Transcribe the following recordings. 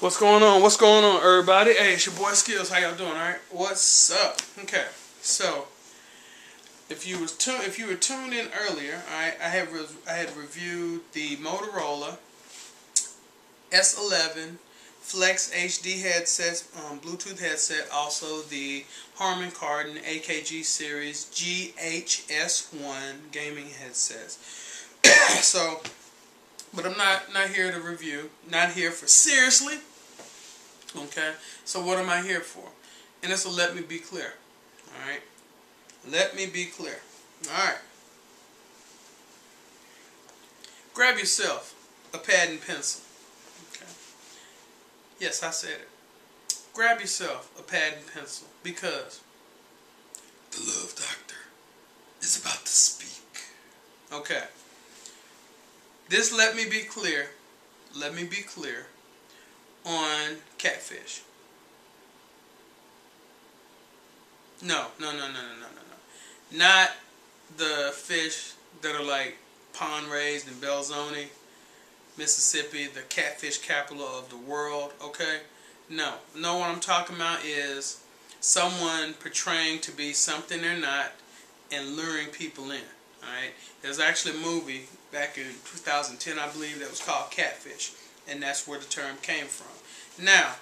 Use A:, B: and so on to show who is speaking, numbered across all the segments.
A: What's going on? What's going on, everybody? Hey, it's your boy Skills. How y'all doing? All right. What's up? Okay. So, if you were tuned in earlier, all right, I had reviewed the Motorola S11 Flex HD headsets, Bluetooth headset, also the Harman Kardon AKG series GHS1 gaming headsets. So, but I'm not here to review. Not here for seriously. Okay, so what am I here for? And this will let me be clear. Alright? Let me be clear. Alright. Grab yourself a pad and pencil. Okay. Yes, I said it. Grab yourself a pad and pencil because the Love Doctor is about to speak. Okay. This let me be clear. Let me be clear. On Catfish. No. Not the fish that are like pond raised in Belzoni, Mississippi, the catfish capital of the world, okay? No, what I'm talking about is someone portraying to be something they're not and luring people in, alright? There's actually a movie back in 2010, I believe, that was called Catfish. And that's where the term came from. Now,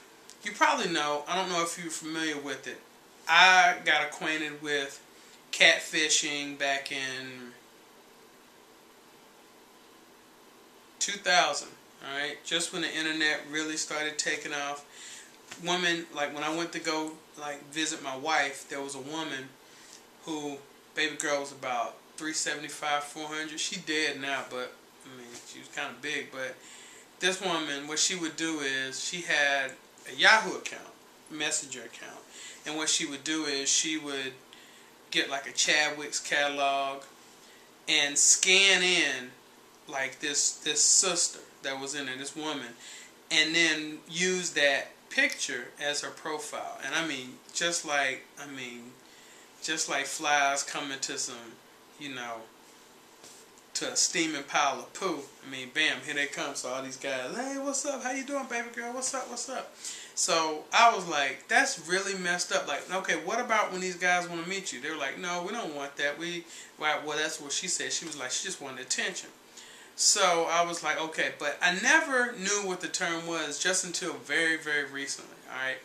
A: you probably know, I don't know if you're familiar with it, I got acquainted with catfishing back in 2000, alright? Just when the internet really started taking off. Women, like when I went to go visit my wife, there was a woman who, baby girl was about 375, 400. She dead now, but, I mean, she was kind of big, but this woman, what she would do is, she had a Yahoo account, messenger account, and what she would do is she would get like a Chadwick's catalog and scan in like this sister that was in there, this woman, and then use that picture as her profile. And I mean, just like flies coming to some, you know, to a steaming pile of poo. I mean, bam, here they come. So all these guys, hey, what's up? How you doing, baby girl? What's up? What's up? So I was like, that's really messed up. Like, okay, what about when these guys want to meet you? They were like, no, we don't want that. Well, that's what she said. She was like, she just wanted attention. So I was like, okay, but I never knew what the term was just until very, very recently. All right.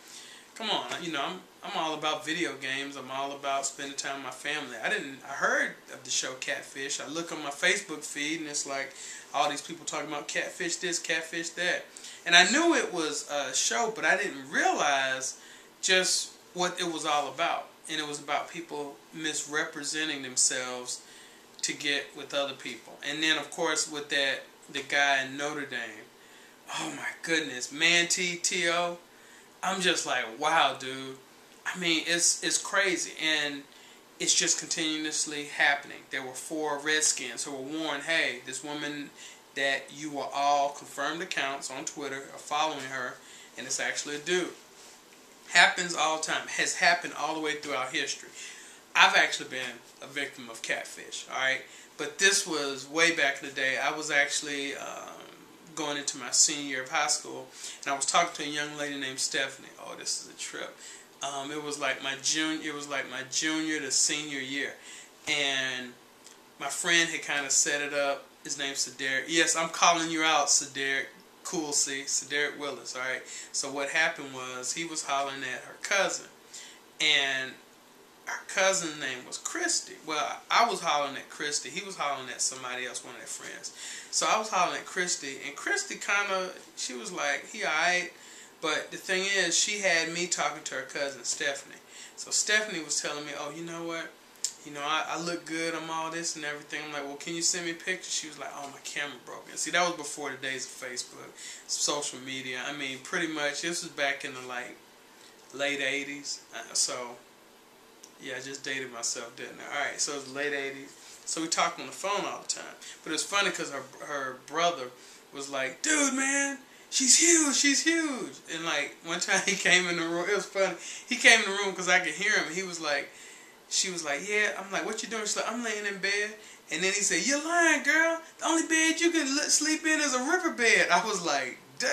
A: Come on, you know, I'm all about video games. I'm all about spending time with my family. I heard of the show Catfish. I look on my Facebook feed and it's like all these people talking about catfish this, catfish that. And I knew it was a show, but I didn't realize just what it was all about. And it was about people misrepresenting themselves to get with other people. And then, of course, with the guy in Notre Dame. Oh my goodness, T.O. I'm just like, wow, dude. I mean, it's crazy, and it's just continuously happening. There were 4 Redskins who were warned, hey, this woman that you were all confirmed accounts on Twitter are following her, and it's actually a dude. Happens all the time. Has happened all the way throughout history. I've actually been a victim of catfish, alright? But this was way back in the day. I was actually going into my senior year of high school, and I was talking to a young lady named Stephanie. Oh, this is a trip. It was like my junior to senior year, and my friend had kind of set it up. His name's Cedric. Yes, I'm calling you out, Cedric. Cool, see, Cedric Willis. All right. So what happened was he was hollering at her cousin, and her cousin's name was Christy. Well, I was hollering at Christy. He was hollering at somebody else, one of their friends. So I was hollering at Christy, and Christy she was like, he alright. But the thing is, she had me talking to her cousin, Stephanie. So Stephanie was telling me, oh, you know what? You know, I look good, I'm all this and everything. I'm like, well, can you send me a picture? She was like, oh, my camera broke. And see, that was before the days of Facebook, social media. I mean, pretty much, this was back in the, late 80s. So, yeah, I just dated myself, didn't I? Alright, so it was the late 80s. So we talked on the phone all the time. But it was funny because her brother was like, dude, man, she's huge, she's huge. And one time he came in the room, it was funny. He came in the room because I could hear him. He was like, she was like, yeah. I'm like, what you doing? She's like, I'm laying in bed. And then he said, you're lying, girl. The only bed you can sleep in is a river bed. I was like, dang,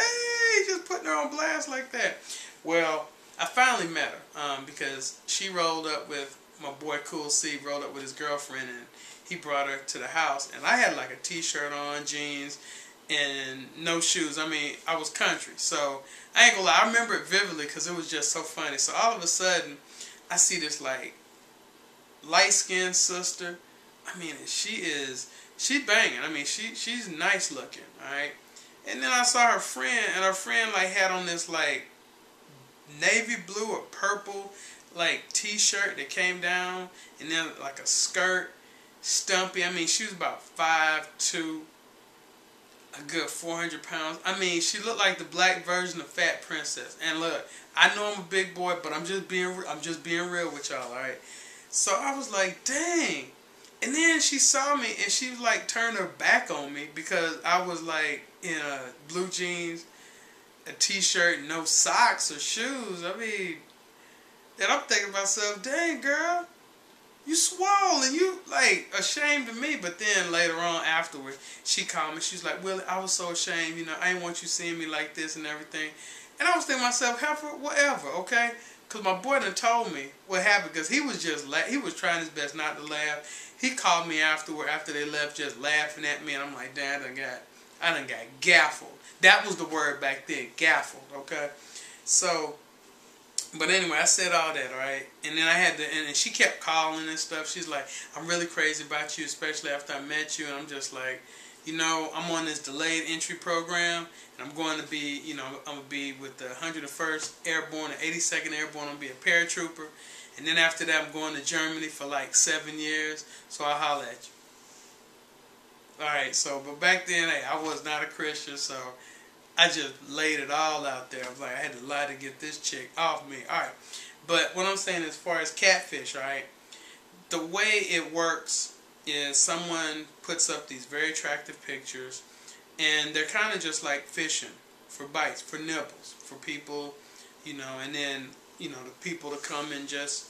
A: just putting her on blast like that? Well, I finally met her because she rolled up with my boy Cool C, rolled up with his girlfriend, and he brought her to the house. And I had like a t-shirt on, jeans, and no shoes. I mean, I was country. So I ain't gonna lie, I remember it vividly because it was just so funny. So all of a sudden, I see this like light-skinned sister. I mean, she's banging. I mean, she's nice looking, alright? And then I saw her friend, and her friend like had on this like navy blue or purple like t-shirt that came down, and then like a skirt, stumpy. I mean, she was about 5'2", a good 400 pounds. I mean, she looked like the black version of Fat Princess. And look, I know I'm a big boy, but I'm just being real with y'all, alright? So I was like, dang. And then she saw me, and she was like turned her back on me because I was like in blue jeans, a t-shirt, no socks or shoes. I mean, and I'm thinking to myself, dang girl, you swole and you like ashamed of me. But then later on afterwards, she called me. She's like, Willie, I was so ashamed, you know, I didn't want you seeing me like this and everything. And I was thinking to myself, heifer, whatever, okay? Because my boy done told me what happened, because he was just he was trying his best not to laugh. He called me afterward, after they left, just laughing at me, and I'm like, damn, I done got gaffled. That was the word back then, gaffled, okay? So, but anyway, I said all that, right? And then I had to, and she kept calling and stuff. She's like, I'm really crazy about you, especially after I met you. And I'm just like, you know, I'm on this delayed entry program, and I'm going to be, you know, I'm going to be with the 101st Airborne and 82nd Airborne. I'm going to be a paratrooper. And then after that, I'm going to Germany for like 7 years. So I'll holler at you. Alright, so, but back then, hey, I was not a Christian, so I just laid it all out there. I was like, I had to lie to get this chick off me. Alright, but what I'm saying as far as Catfish, alright, the way it works is someone puts up these very attractive pictures, and they're kind of just like fishing for bites, for nibbles, for people, you know, and then, you know, the people to come and just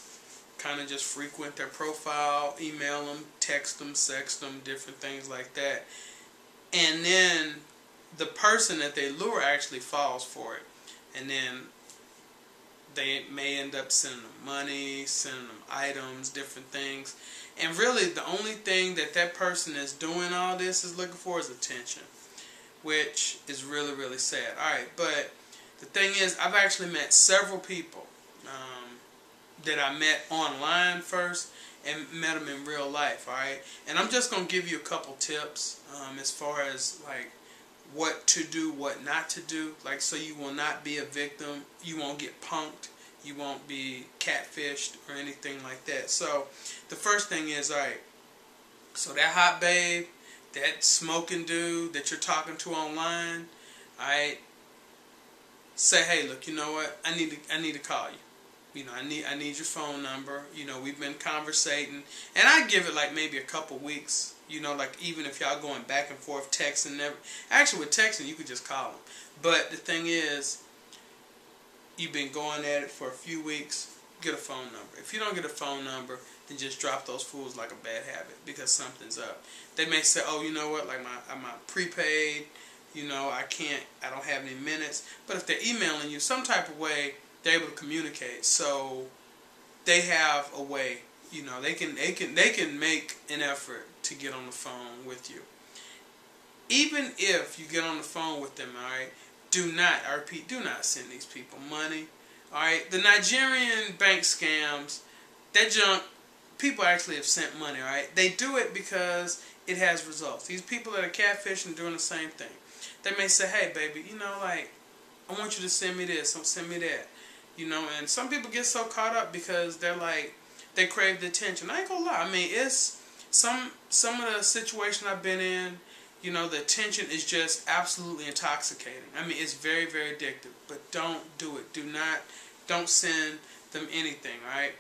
A: kind of just frequent their profile, email them, text them, sext them, different things like that. And then the person that they lure actually falls for it. And then they may end up sending them money, sending them items, different things. And really the only thing that that person is doing all this is looking for is attention, which is really, really sad. Alright, but the thing is, I've actually met several people that I met online first and met them in real life, alright? And I'm just going to give you a couple tips as far as like what to do, what not to do, like so you will not be a victim, you won't get punked, you won't be catfished or anything like that. So the first thing is, alright, so that hot babe, that smoking dude that you're talking to online, alright, say, hey, look, you know what, I need to call you. You know, I need your phone number. You know, we've been conversating, and I give it like maybe a couple weeks. You know, like even if y'all going back and forth texting, actually with texting you could just call them. But the thing is, you've been going at it for a few weeks. Get a phone number. If you don't get a phone number, then just drop those fools like a bad habit, because something's up. They may say, oh, you know what, like I'm prepaid. You know, I don't have any minutes. But if they're emailing you some type of way, they're able to communicate, so they have a way. You know, they can make an effort to get on the phone with you. Even if you get on the phone with them, alright, I repeat, do not send these people money. Alright, the Nigerian bank scams, that junk, people actually have sent money, alright. They do it because it has results. These people that are catfishing doing the same thing. They may say, hey baby, you know, like, I want you to send me this, send me that. You know, and some people get so caught up because they're like, they crave the attention. I ain't gonna lie. I mean, it's some of the situation I've been in, you know, the attention is just absolutely intoxicating. I mean, it's very, very addictive. But don't do it. Don't send them anything, right?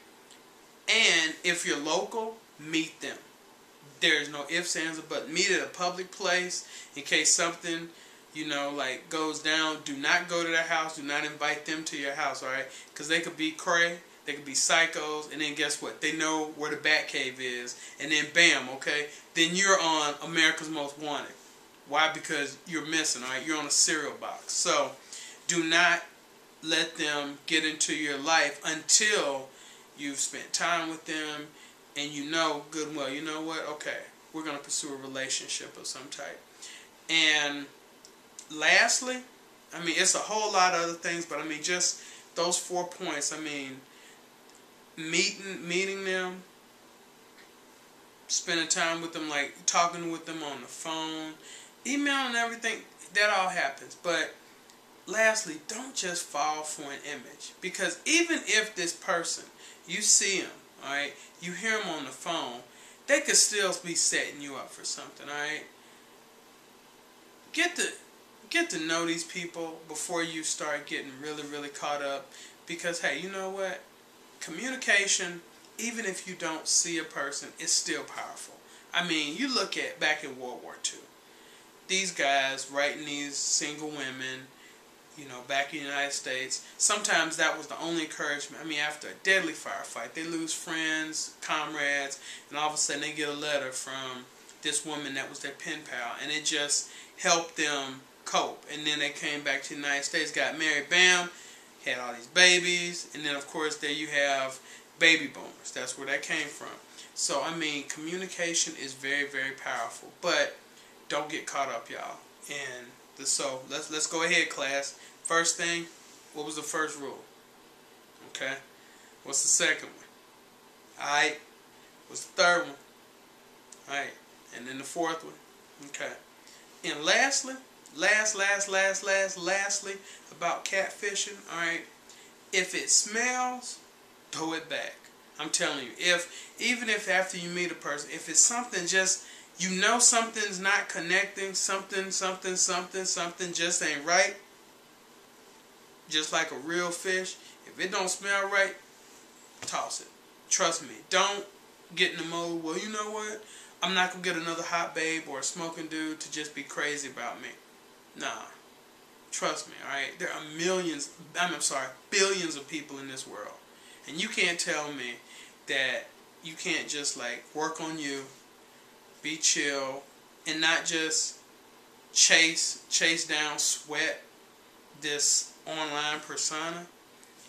A: And if you're local, meet them. There's no ifs, ands, or buts. Meet at a public place in case something, you know, like goes down. Do not go to their house. Do not invite them to your house, alright? Because they could be cray, they could be psychos, and then guess what? They know where the Batcave is, and then bam, okay? Then you're on America's Most Wanted. Why? Because you're missing, alright? You're on a cereal box. So, do not let them get into your life until you've spent time with them and you know good and well, you know what, okay, we're going to pursue a relationship of some type. And lastly, I mean, it's a whole lot of other things, but I mean, just those 4 points. I mean, meeting them, spending time with them, like talking with them on the phone, emailing, everything, that all happens. But lastly, don't just fall for an image. Because even if this person, you see him, alright, you hear him on the phone, they could still be setting you up for something, alright? Get to know these people before you start getting really, really caught up. Because, hey, you know what? Communication, even if you don't see a person, is still powerful. I mean, you look at back in World War II. These guys writing these single women, you know, back in the United States, sometimes that was the only encouragement. I mean, after a deadly firefight, they lose friends, comrades, and all of a sudden they get a letter from this woman that was their pen pal, and it just helped them cope. And then they came back to the United States, got married, bam, had all these babies, and then of course there you have baby boomers. That's where that came from. So I mean, communication is very, very powerful, but don't get caught up, y'all. And so let's go ahead, class. First thing, what was the first rule? Okay. What's the second one? Alright. What's the third one? Alright. And then the fourth one. Okay. And lastly, lastly, about catfishing, alright, if it smells, throw it back. I'm telling you, even if after you meet a person, if it's something just, you know something's not connecting, something just ain't right, just like a real fish, if it don't smell right, toss it. Trust me. Don't get in the mode, well, you know what, I'm not going to get another hot babe or a smoking dude to just be crazy about me. Nah. Trust me, alright? There are billions of people in this world. And you can't tell me that you can't just like work on you, be chill, and not just chase down, sweat this online persona.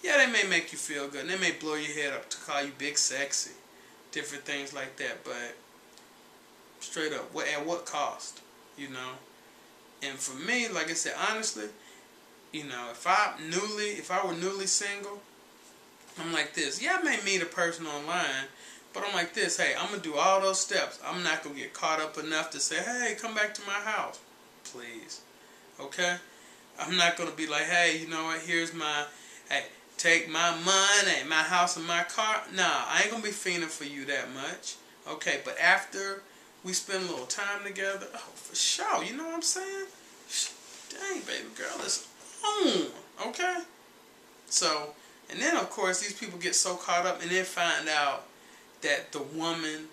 A: Yeah, they may make you feel good, and they may blow your head up to call you big sexy, different things like that, but straight up, at what cost, you know? And for me, like I said, honestly, you know, if I were newly single, I'm like this. Yeah, I may meet a person online, but I'm like this. Hey, I'm going to do all those steps. I'm not going to get caught up enough to say, hey, come back to my house. Please. Okay? I'm not going to be like, hey, you know what, here's my, hey, take my money, my house and my car. Nah, I ain't going to be fiending for you that much. Okay, but after we spend a little time together, oh, for sure, you know what I'm saying? Dang, baby girl, it's on, okay? So, and then, of course, these people get so caught up and then find out that the woman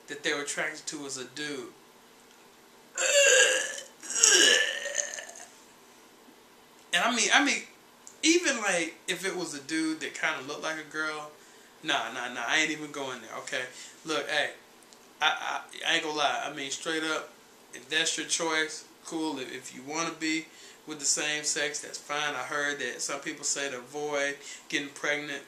A: that they were attracted to was a dude. And I mean, even like, if it was a dude that kind of looked like a girl, nah, I ain't even going there, okay? Look, hey, I ain't gonna lie. I mean, straight up, if that's your choice, cool. If you want to be with the same sex, that's fine. I heard that some people say to avoid getting pregnant,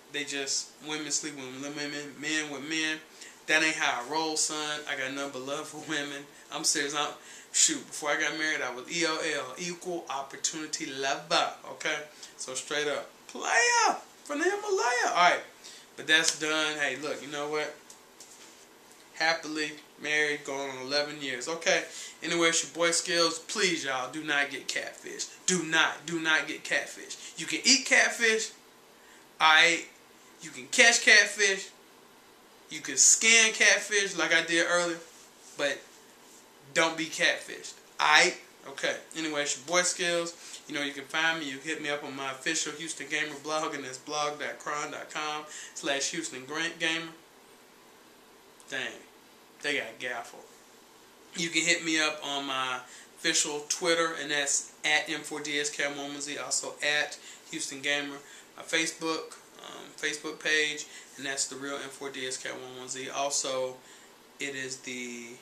A: women sleep with women, men with men. That ain't how I roll, son. I got nothing but love for women. I'm serious. Shoot, before I got married, I was EOL, equal opportunity lover. Okay? So straight up, player from the Himalaya. Alright, but that's done. Hey, look, you know what? Happily married, going on 11 years. Okay. Anyway, it's your boy Skills. Please, y'all, do not get catfish. Do not get catfish. You can eat catfish. Alright. You can catch catfish. You can skin catfish like I did earlier. But don't be catfished. Alright? Okay. Anyway, it's your boy Skills. You know, you can find me. You can hit me up on my official Houston Gamer blog, and that's blog.cron.com/Houston Gamer. Dang, they got gaffled. You can hit me up on my official Twitter, and that's at M4d Ski11z, also at Houston Gamer. My Facebook page, and that's the real M4d Ski11z. Also, it is the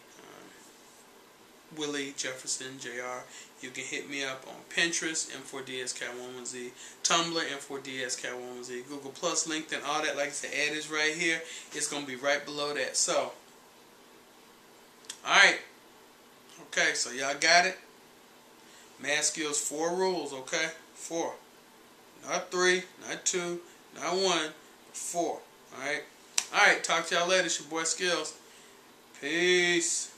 A: Willie Jefferson Jr. You can hit me up on Pinterest, M4d Ski11z, Tumblr, M4d Ski11z, Google Plus, LinkedIn, all that. Like I said, ad is right here. It's going to be right below that. So, alright. Okay, so y'all got it. Mad Skills, 4 rules, okay? 4. Not 3, not 2, not 1, but 4. Alright? Alright, talk to y'all later. It's your boy Skills. Peace.